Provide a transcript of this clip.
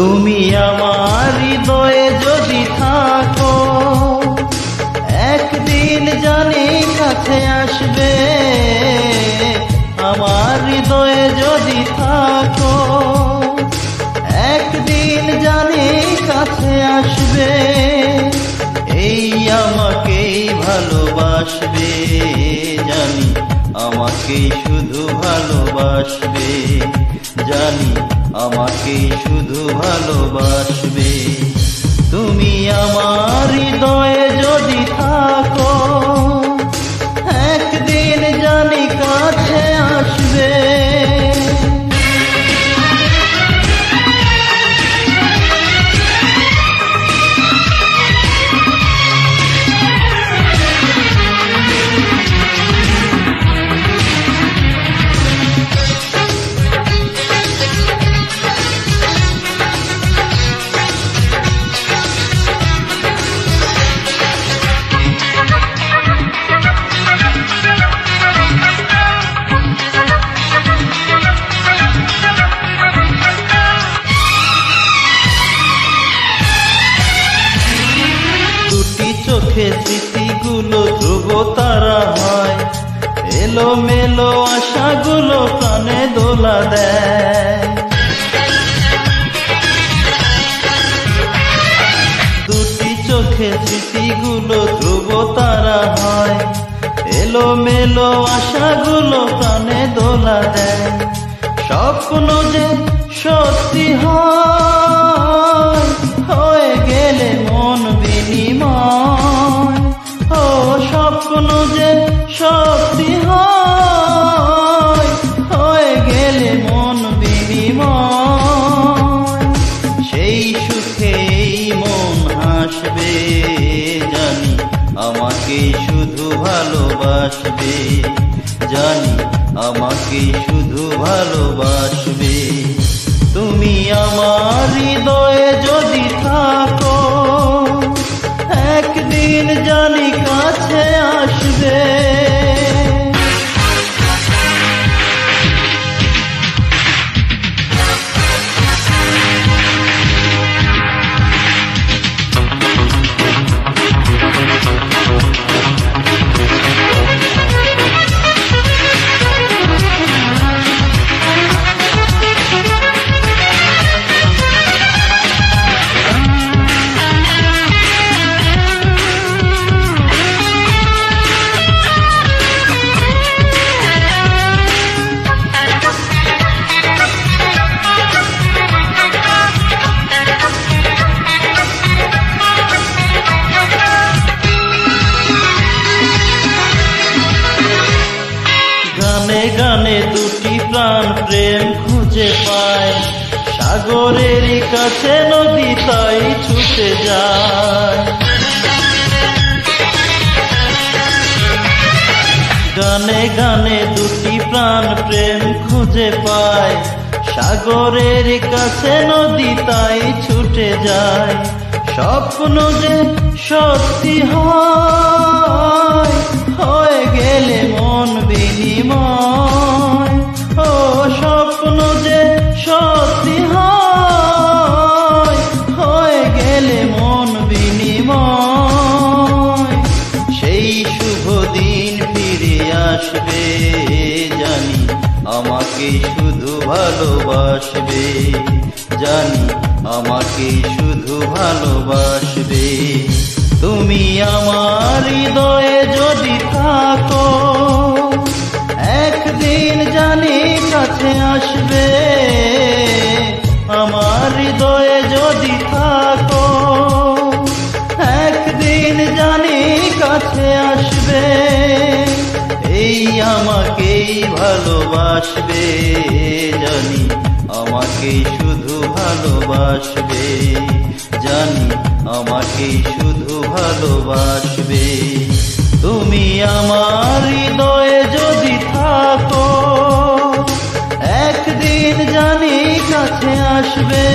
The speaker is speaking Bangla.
তুমি আমার হৃদয়ে যদি থাকো, একদিন জানি কাছে আসবে। আমার হৃদয়ে যদি থাকো, একদিন জানি কাছে আসবে। এই আমাকেই ভালোবাসবে, জানি আমাকেই শুধু ভালোবাসবে, জানি আমাকেই শুধু ভালোবাসবে। তুমি আমার হৃদয়ে যদি থাকো, একদিন জানি কাছে আসবে। স্মৃতিগুলো ধ্রুব তারা হয়, এলো মেলো আশাগুলো প্রাণে দোলা দেয়। দুটি চোখে স্মৃতিগুলো ধ্রুব তারা হয়, এলো মেলো আশাগুলো প্রাণে দোলা দেয়। স্বপ্ন যে সত্যি হয়, হয়ে গেলে মন বিনিময়। ও স্বপ্ন যে সত্যি হয়, হয়ে গেলে মন বিনিময়। সেই সুখে মন হাসবে, জানি আমাকে শুধু ভালোবাসবে, জানি আমাকে শুধু ভালোবাসবে। তুমি আমার হৃদয়ে যদি থাকো, একদিন জানি কাছে আসবে। গানে গানে দুটি প্রাণ প্রেম খুঁজে পায়, সাগরের কাছে নদী তাই ছুটে যায়। গানে গানে দুটি প্রাণ প্রেম খুঁজে পায়, সাগরের কাছে নদী তাই ছুটে যায়। স্বপ্ন যে সত্যি হয়, হয়ে গেলে মন বিনিময়। ও স্বপ্ন যে সত্যি হয়, হয়ে গেলে মন বিনিময়। সেই শুভ দিন ফিরে আসবে, জানি আমাকে শুধু ভালোবাসবে, জানি আমাকে শুধু ভালোবাসবে। তুমি আমার হৃদয়ে যদি থাকো, একদিন জানি কাছে আসবে। আমার হৃদয়ে যদি থাকো, একদিন জানি কাছে আসবে। এই আমাকেই ভালোবাসবে, জানি আমাকে শুধু ভালোবাসবে, জানি আমাকে শুধু ভালোবাসবে। তুমি আমার হৃদয়ে যদি থাকো, একদিন জানি কাছে আসবে।